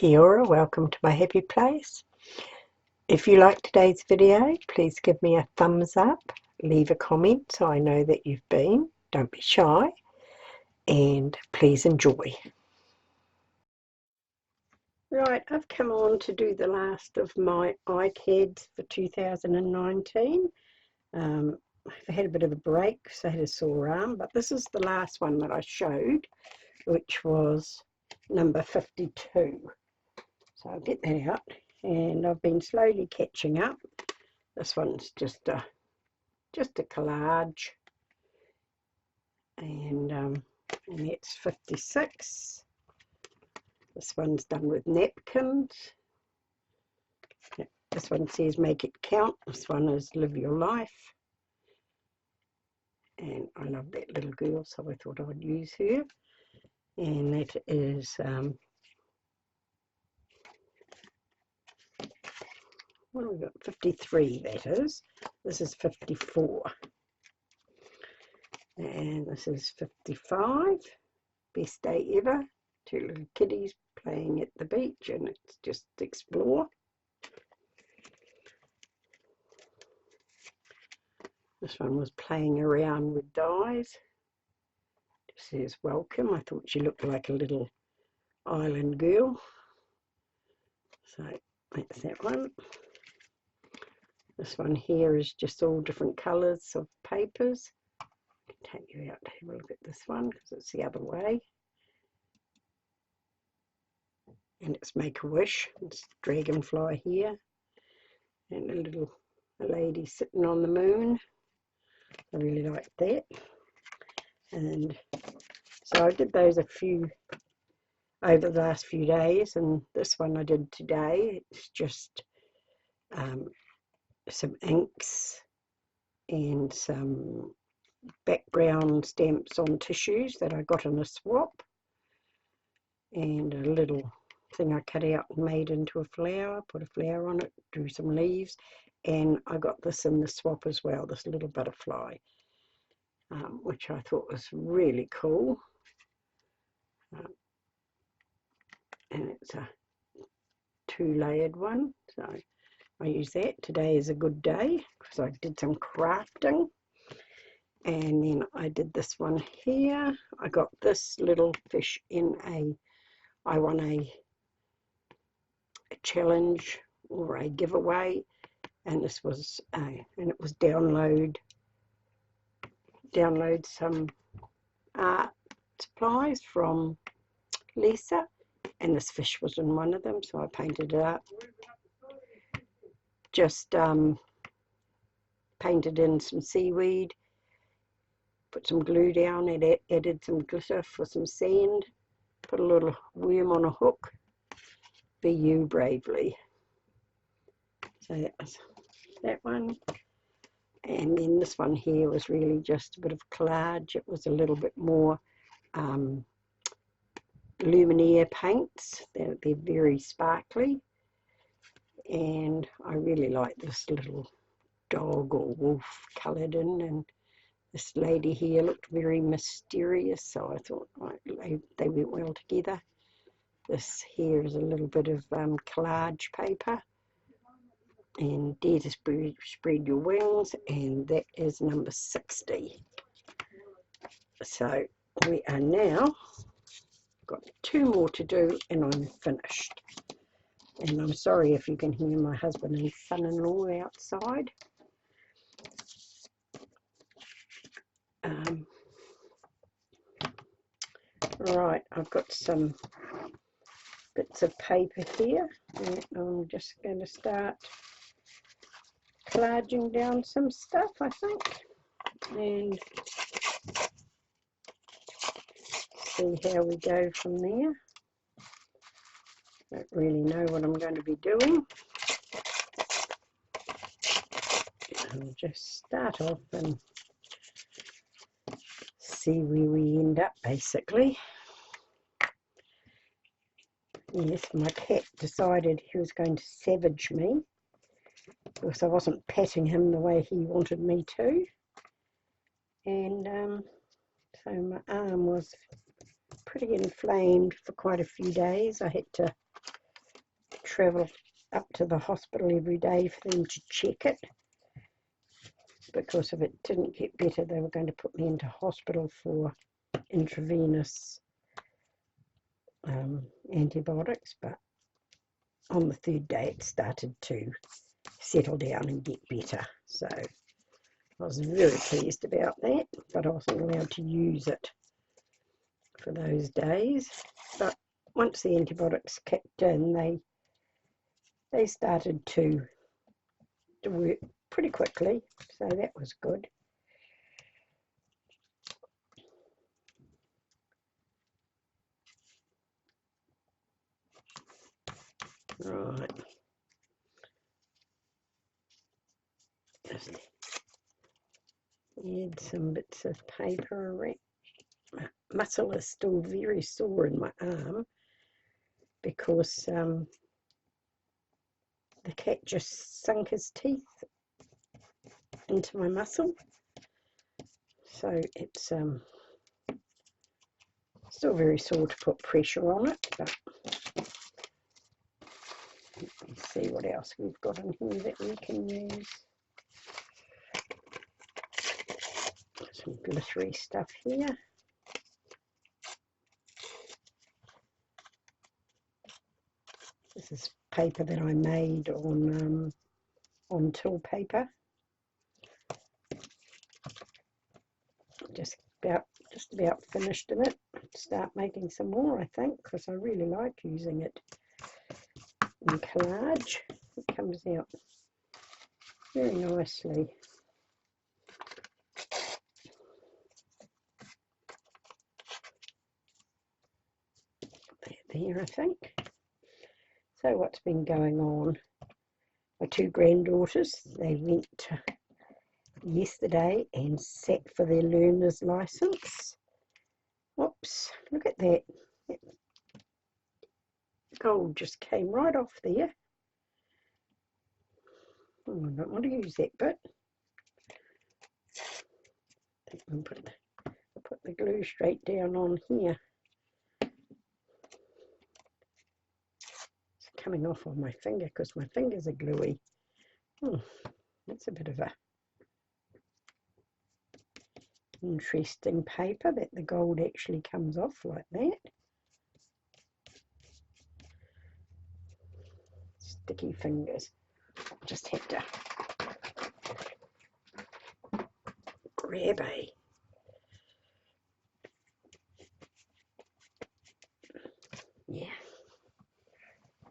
Kia ora, welcome to my happy place. If you like today's video, please give me a thumbs up, leave a comment so I know that you've been. Don't be shy, and please enjoy. Right, I've come on to do the last of my Icads for 2019. I've had a bit of a break because I had a sore arm, but this is the last one that I showed, which was number 52. So I'll get that out, and I've been slowly catching up. This one's just a collage, and that's 56. This one's done with napkins. This one says make it count. This one is live your life. And I love that little girl, so I thought I'd use her. And that is, what have we got? 53, that is. This is 54. And this is 55. Best day ever. Two little kiddies playing at the beach, and it's just explore. This one was playing around with dyes. It says welcome. I thought she looked like a little island girl. So that's that one. This one here is just all different colours of papers. I can take you out to have a look at this one because it's the other way. And it's Make-A-Wish. It's dragonfly here. And a lady sitting on the moon. I really like that. And so I did those over the last few days, and this one I did today. It's just some inks and some background stamps on tissues that I got in a swap, and a little thing I cut out and made into a flower, put a flower on it, drew some leaves, and I got this in the swap as well, this little butterfly, which I thought was really cool. And it's a two-layered one, so I use that. Today is a good day because I did some crafting. And then I did this one here. I got this little fish in I won a challenge or a giveaway, and this was and it was download some art supplies from Lisa, and this fish was in one of them, so I painted it up. Just painted in some seaweed, put some glue down, and added some glitter for some sand, put a little worm on a hook. Be you bravely. So that was that one. And then this one here was really just a bit of collage. It was a little bit more luminaire paints. They're very sparkly. And I really like this little dog or wolf coloured in, and this lady here looked very mysterious, so I thought they went well together. This here is a little bit of collage paper, and dare to spread your wings, and that is number 60. So we are now got 2 more to do, and I'm finished. And I'm sorry if you can hear my husband and son-in-law outside. Right, I've got some bits of paper here, and I'm just going to start collaging down some stuff, I think, and see how we go from there. Don't really know what I'm going to be doing. I'll just start off and see where we end up, basically. Yes, my cat decided he was going to savage me because I wasn't patting him the way he wanted me to. And so my arm was pretty inflamed for quite a few days. I had to travel up to the hospital every day for them to check it, because if it didn't get better they were going to put me into hospital for intravenous antibiotics. But on the third day it started to settle down and get better, so I was very pleased about that, but I wasn't allowed to use it for those days. But once the antibiotics kicked in, they started to work pretty quickly, so that was good. Right, just add some bits of paper around. My muscle is still very sore in my arm because the cat just sunk his teeth into my muscle, so it's still very sore to put pressure on it. But let's see what else we've got in here that we can use. Some glittery stuff here. This is paper that I made on till paper. Just about finished in it. Start making some more, I think, because I really like using it in collage. It comes out very nicely. There, I think. So what's been going on? My two granddaughters, they went yesterday and sat for their learner's license. Whoops, look at that. That gold just came right off there. Oh, I don't want to use that bit. I'll put the glue straight down on here. It's coming off on my finger because my fingers are gluey. That's a bit of a interesting paper that the gold actually comes off like that. Sticky fingers. Just have to grab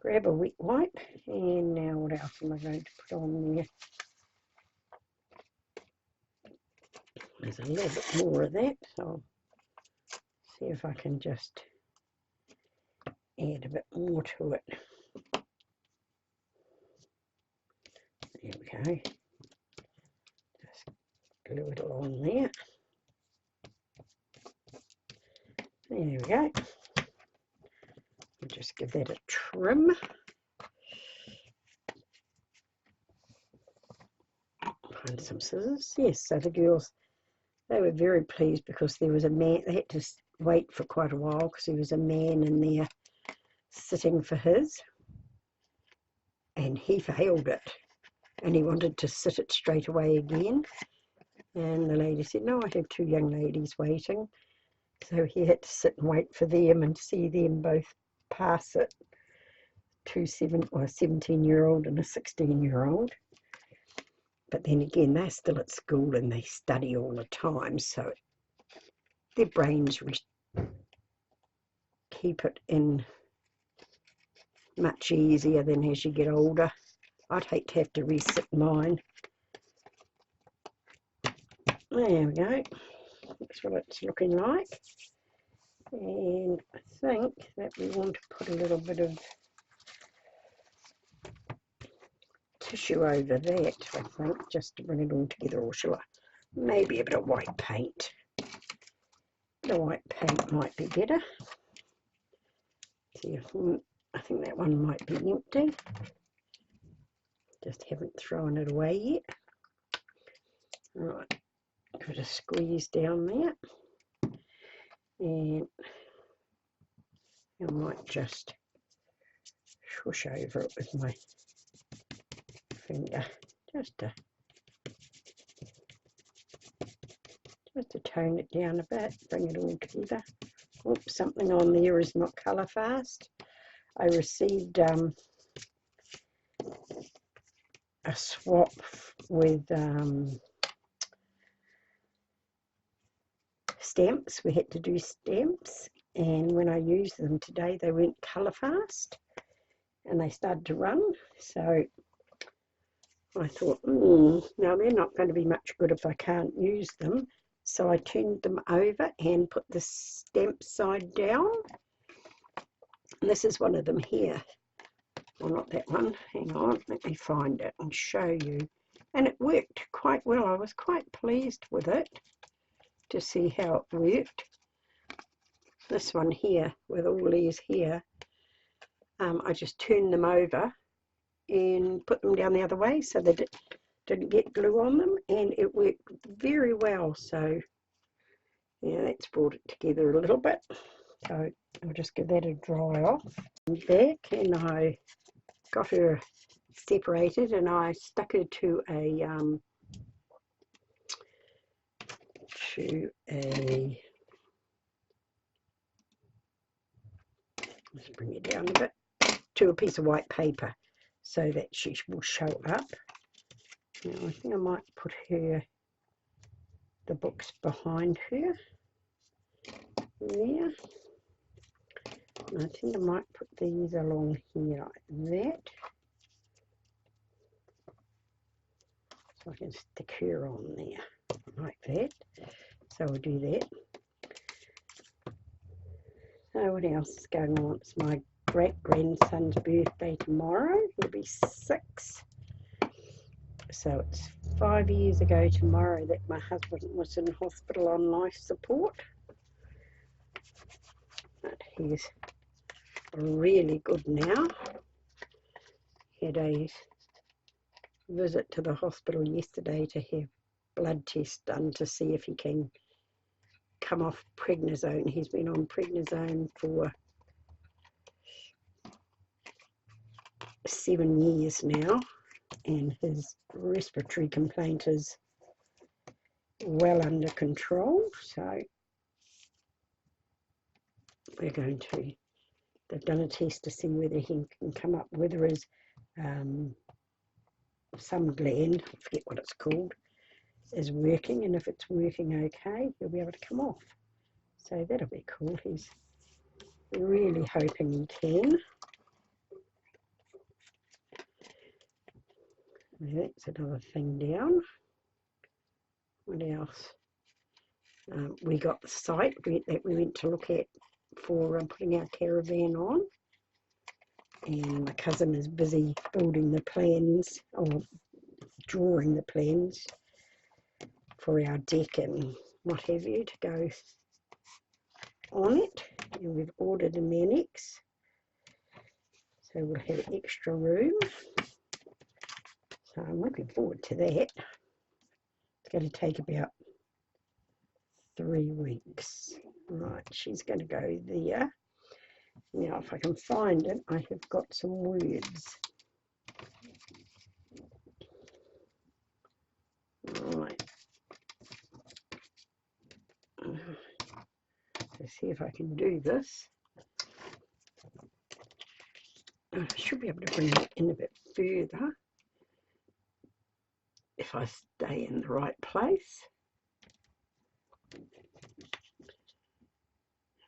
grab a wet wipe. And now what else am I going to put on there? There's a little bit more of that, so I'll see if I can just add a bit more to it. There we go. Just glue it along there. There we go. I'll just give that a trim. Find some scissors. Yes, so the girls, they were very pleased because there was a man. They had to wait for quite a while because there was a man in there sitting for his, and he failed it, and he wanted to sit it straight away again, and the lady said, no, I have two young ladies waiting, so he had to sit and wait for them and see them both pass it, a 17-year-old and a 16-year-old. But then again, they're still at school and they study all the time, so their brains keep it in much easier than as you get older. I'd hate to have to resit mine. There we go. That's what it's looking like. And I think that we want to put a little bit of tissue over that, I think, just to bring it all together. Or shall I? Maybe a bit of white paint. The white paint might be better. See, I think that one might be empty. Just haven't thrown it away yet. Right, give it a squeeze down there. And I might just swoosh over it with my finger, just to tone it down a bit, bring it all together. Oops, something on there is not colour fast. I received a swap with stamps. We had to do stamps, and when I used them today they weren't colour fast and they started to run, so I thought, now they're not going to be much good if I can't use them. So I turned them over and put the stamp side down. And this is one of them here. Well, not that one. Hang on, let me find it and show you. And it worked quite well. I was quite pleased with it to see how it worked. This one here, with all these here, I just turned them over and put them down the other way so they didn't get glue on them, and it worked very well. So yeah, that's brought it together a little bit. So I'll just give that a dry off. I'm back, and I got her separated, and I stuck her to a let's bring it down a bit, to a piece of white paper so that she will show up. Now I think I might put the books behind her there. And I think I might put these along here like that, so I can stick her on there like that. So we'll do that. So what else is going on? It's my great-grandson's birthday tomorrow. He'll be 6. So it's 5 years ago tomorrow that my husband was in hospital on life support. But he's really good now. Had a visit to the hospital yesterday to have blood tests done to see if he can come off prednisone. He's been on prednisone for 7 years now, and his respiratory complaint is well under control. So we're going to, they've done a test to see whether he can come up, whether his some gland, I forget what it's called, is working, and if it's working okay, he'll be able to come off. So that'll be cool. He's really hoping he can. That's another thing down. What else? We got the site that we went to look at for putting our caravan on, and my cousin is busy building the plans, or drawing the plans for our deck and what have you to go on it. And we've ordered an annex, so we'll have extra room. So I'm looking forward to that. It's going to take about 3 weeks. Right, she's going to go there. Now, if I can find it, I have got some words. Right. Let's see if I can do this. I should be able to bring it in a bit further if I stay in the right place.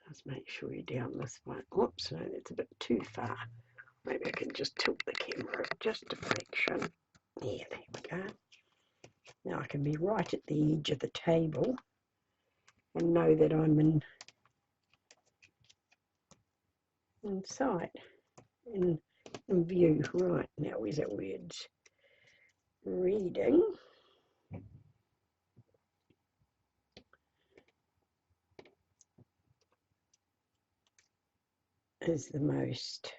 Let's make sure you're down this way. Oops, no, that's a bit too far. Maybe I can just tilt the camera just a fraction. Yeah, there we go. Now I can be right at the edge of the table and know that I'm in sight, in view. Right, now where's our words? Reading. Is the most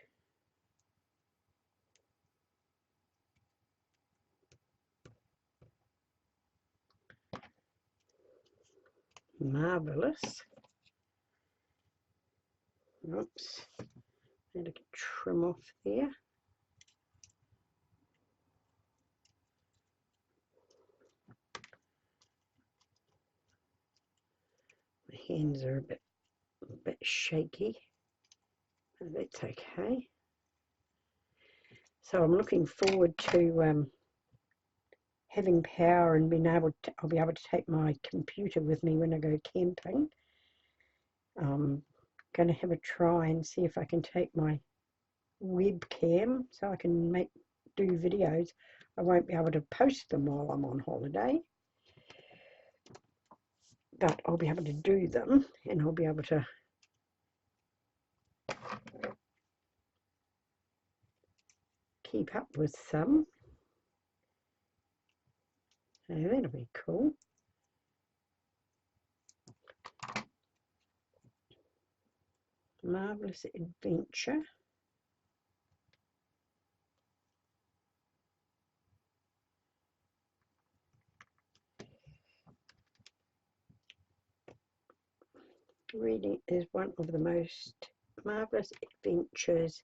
marvelous. Oops, And I can trim off there. My hands are a bit shaky, but that's okay. So I'm looking forward to having power and being able to, I'll be able to take my computer with me when I go camping. I'm going to have a try and see if I can take my webcam so I can do videos. I won't be able to post them while I'm on holiday, but I'll be able to do them, and I'll be able to keep up with some. So that'll be cool. Marvelous adventure. Reading is one of the most marvelous adventures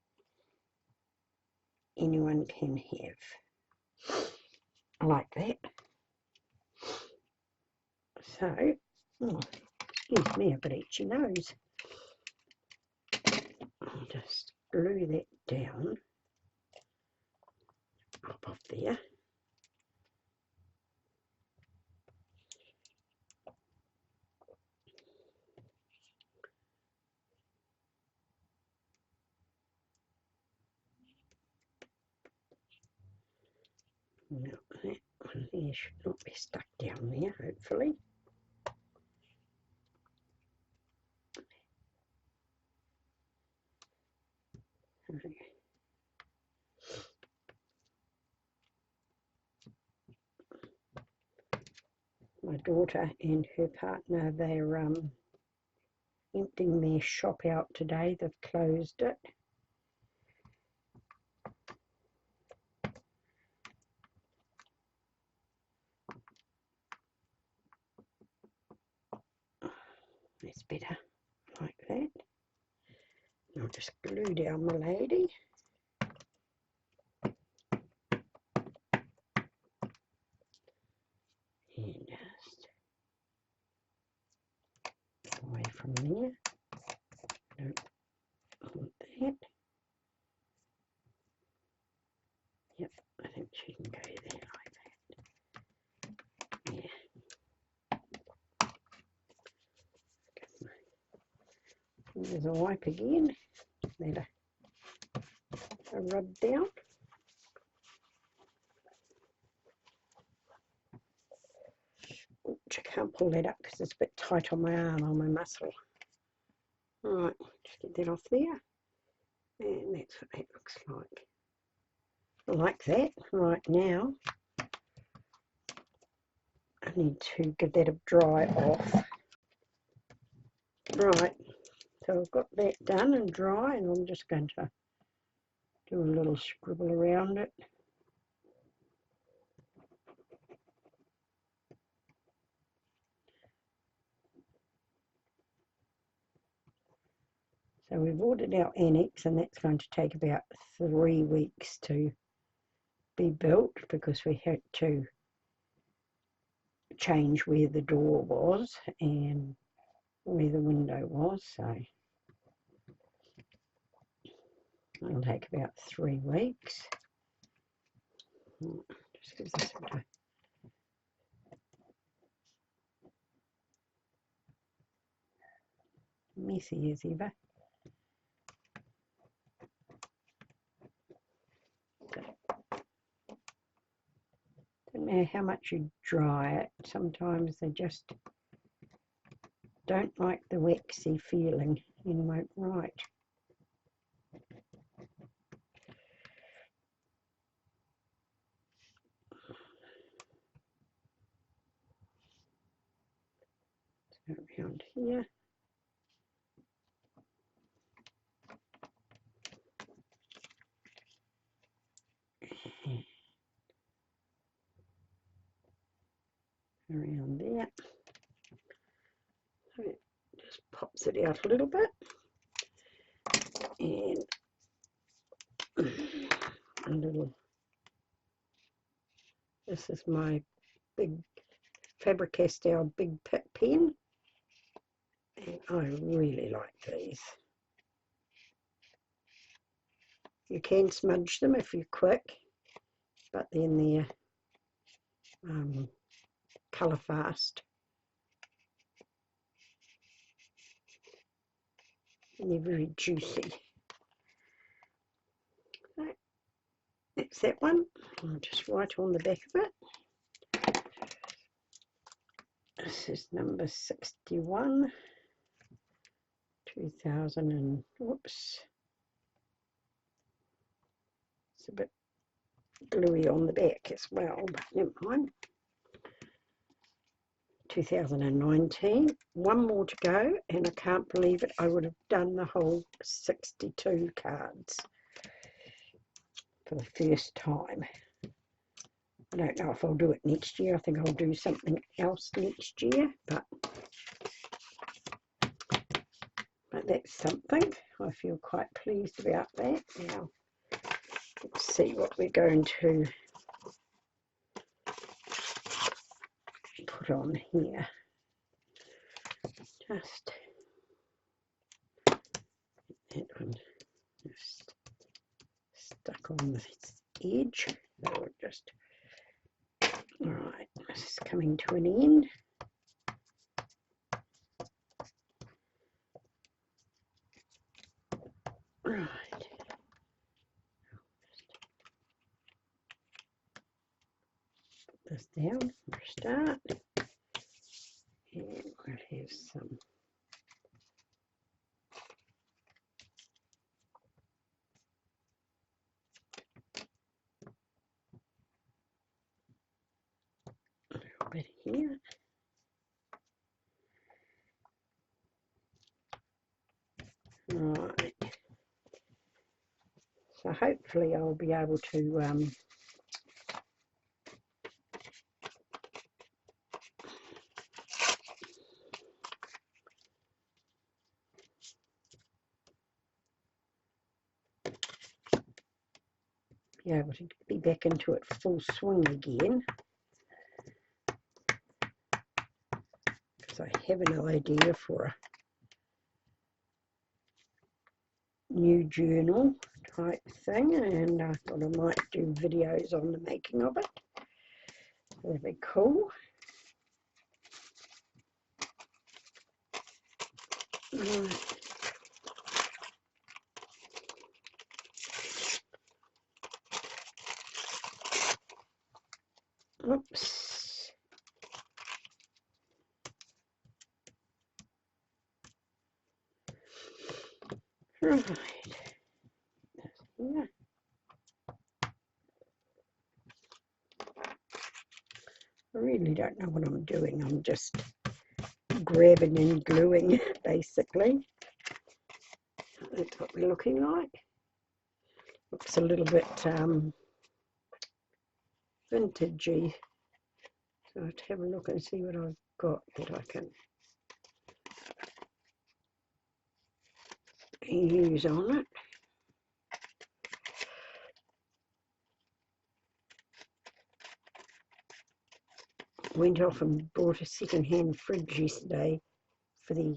anyone can have. I like that. So, oh, excuse me, I've got itchy nose. I'll just glue that down, up off there. Now that one there should not be stuck down there, hopefully. My daughter and her partner, they're emptying their shop out today. They've closed it. That's better, like that. I'll just glue down my lady. And just away from there. Don't want that. Yep, I think she can go there like that. Yeah. There's a wipe again. Let a rub down. Oops, I can't pull that up because it's a bit tight on my arm, on my muscle. Right, just get that off there. And that's what that looks like. Like that. Right, now I need to give that a dry off. Right, so I've got that done and dry, and I'm just going to do a little scribble around it. So we've ordered our annex, and that's going to take about 3 weeks to be built because we had to change where the door was and where the window was. So it'll take about 3 weeks. Just give this a bit of messy as ever. Don't matter how much you dry it, sometimes they just don't like the waxy feeling and won't write. So around here. Around there. So it just pops it out a little bit. And a little, this is my big Faber-Castell big pit pen, and I really like these. You can smudge them if you're quick, but then they're colour fast. And they're very juicy. So that's that one. I'll just write on the back of it. This is number 61, 2000 and, whoops. It's a bit gluey on the back as well, but never mind. 2019, one more to go, and I can't believe it, I would have done the whole 62 cards for the first time. I don't know if I'll do it next year. I think I'll do something else next year, but that's something. I feel quite pleased about that. Now, let's see what we're going to put on here. Just that one just stuck on this edge. So just, all right, this is coming to an end. Right. Put this down for a start. And we'll have some a little bit here. Right. So hopefully I'll be able to be back into it full swing again, because I have an idea for a new journal type thing, and I thought I might do videos on the making of it. That'd be cool. Right. Oops. Right. Yeah. I really don't know what I'm doing. I'm just grabbing and gluing, basically. That's what we're looking like. Looks a little bit vintagey. So I'll have a look and see what I've got that I can use on it. Went off and bought a second-hand fridge yesterday for the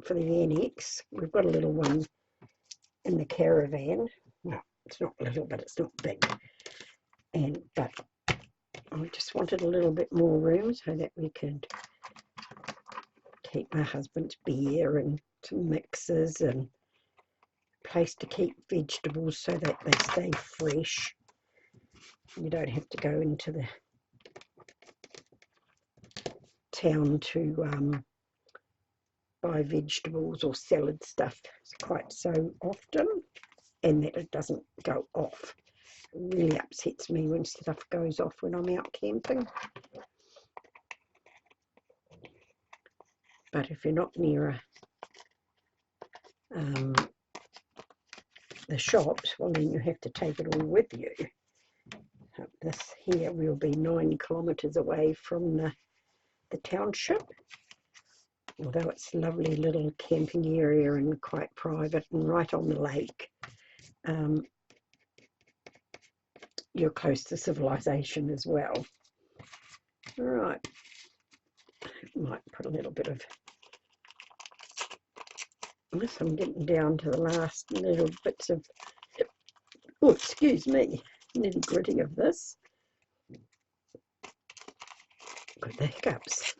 annex. We've got a little one in the caravan. Well, it's not little, but it's not big. But I just wanted a little bit more room so that we could keep my husband's beer and some mixers and a place to keep vegetables so that they stay fresh. You don't have to go into the town to buy vegetables or salad stuff quite so often, and that it doesn't go off. It really upsets me when stuff goes off when I'm out camping. But if you're not near the shops, well, then you have to take it all with you. This here will be 9 kilometres away from the township, although it's a lovely little camping area and quite private and right on the lake. you're close to civilization as well. All right, might put a little bit of this. I'm getting down to the last little bits of, oh, excuse me, nitty gritty of this. Got the hiccups.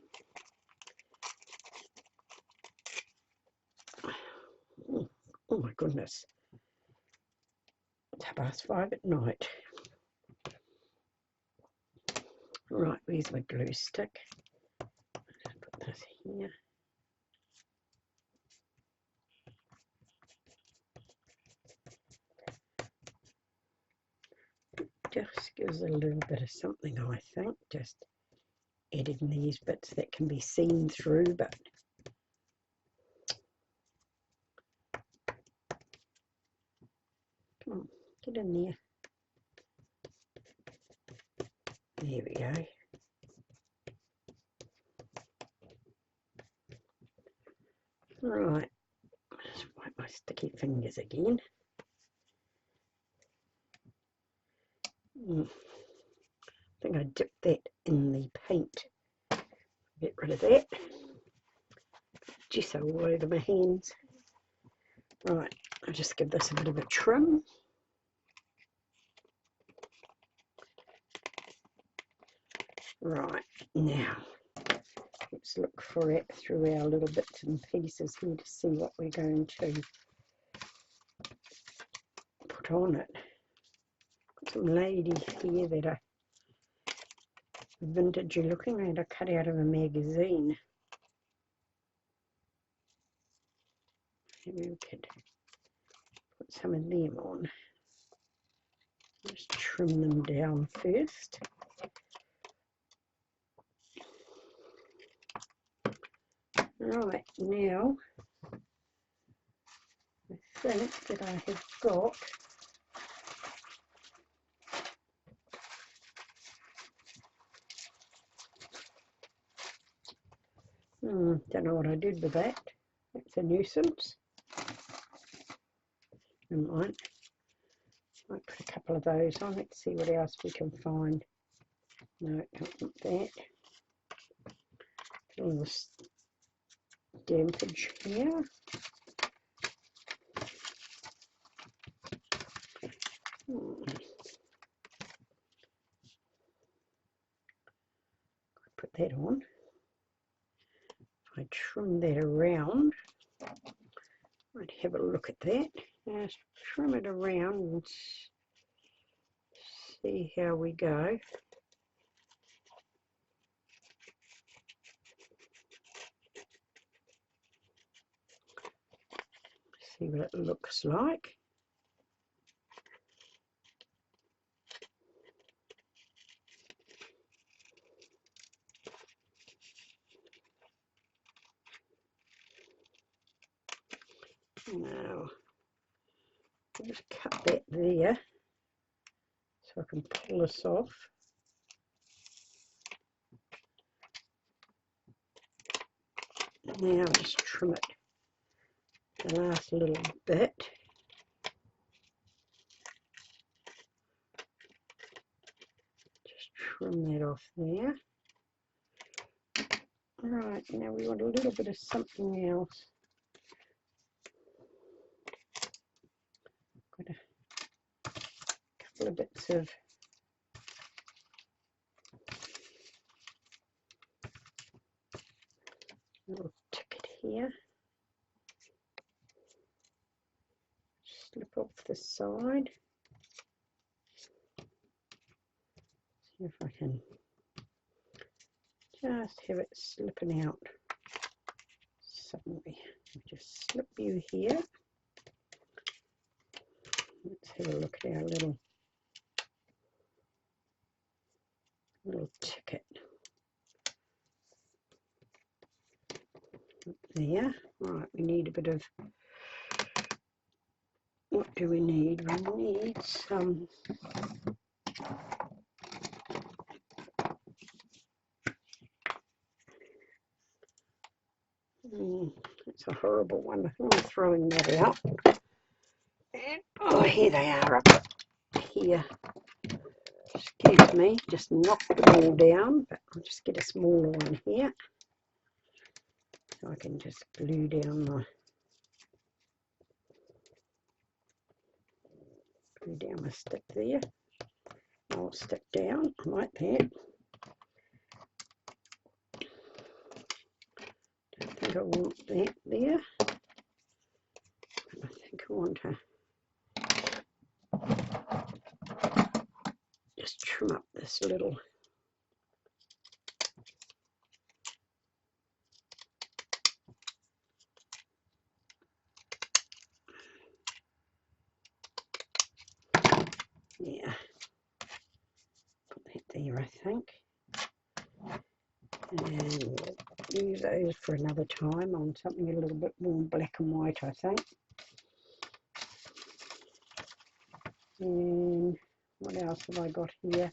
Oh my goodness. It's 5:30 at night. Right, where's my glue stick? Put this here. Just gives a little bit of something, I think. Just adding these bits that can be seen through, but come on, get in there. There we go. Right, just wipe my sticky fingers again. I think I dipped that in the paint. Get rid of that. Gesso all over my hands. Right, I'll just give this a bit of a trim. Right, now let's look for it through our little bits and pieces here to see what we're going to put on it. Got some ladies here that are vintagey looking and are cut out of a magazine. Maybe we could put some of them on. Just trim them down first. Right, now I think that I have got don't know what I did with that. That's a nuisance. Never mind. Might put a couple of those on. Let's see what else we can find. No, don't want that. A little dampage here. Put that on. If I trim that around, I'd have a look at that. Just trim it around and see how we go. See what it looks like. Now, I'll just cut that there so I can pull this off. Now just trim it the last little bit. Just trim that off there. Right, now we want a little bit of something else. Got a couple of bits of little ticket here. Slip off the side. See if I can just have it slipping out suddenly. Just slip you here. Let's have a look at our little ticket. There. Right, we need a bit of, what do we need? We need some it's a horrible one. I think I'm throwing that out. And, oh, here they are up here. Excuse me, just knocked the ball down, but I'll just get a smaller one here. So I can just glue down my stick there. I'll stick down like that. I think I want that there. I think I want to just trim up this little yeah, put that there I think, and we'll use those for another time on something a little bit more black and white I think. And what else have I got here?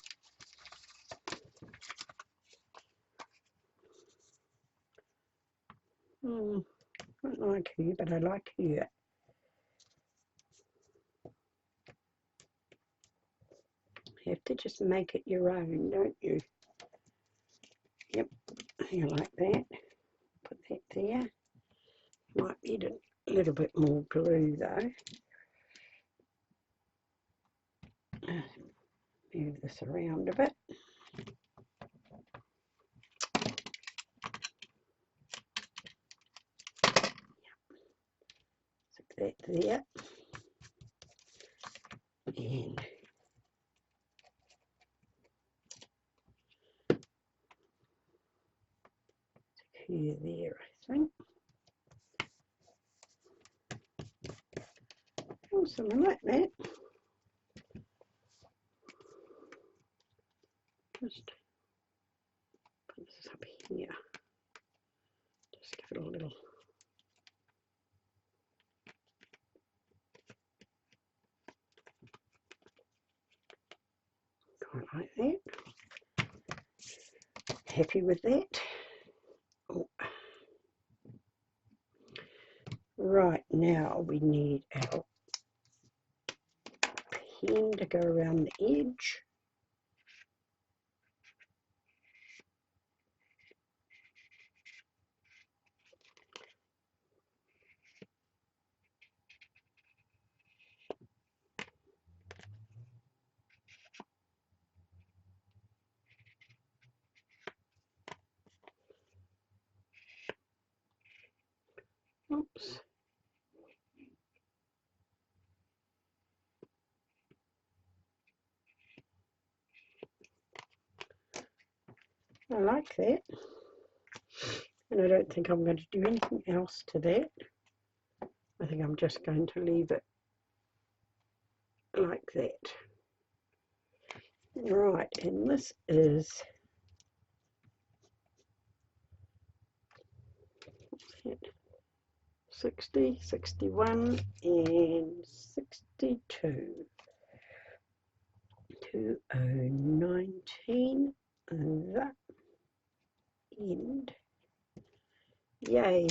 I don't like her, but I like her. You have to just make it your own, don't you? Yep, you like that. Put that there. Might need a little bit more glue though. Move this around a bit. Stick that there. And stick her there, I think. Oh, something like that. Just put this up here. Just give it a little. Kind of like that. Happy with that. Oh. Right, now we need our pen to go around the edge. Oops. I like that. And I don't think I'm going to do anything else to that. I think I'm just going to leave it like that. Right, and this is 60, 61 and 62. 2019, that end. Yay.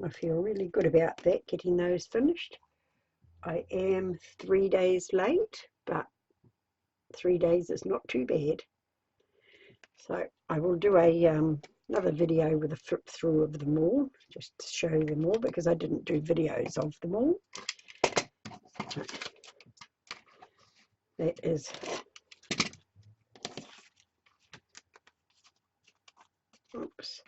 I feel really good about that, getting those finished. I am 3 days late, but 3 days is not too bad. So I will do another video with a flip through of them all, just to show them all, because I didn't do videos of them all. So that is oops.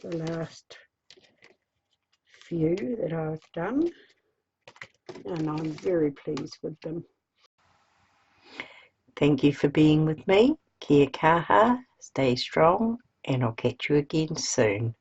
The last few that I've done, and I'm very pleased with them. Thank you for being with me. Kia kaha, stay strong, and I'll catch you again soon.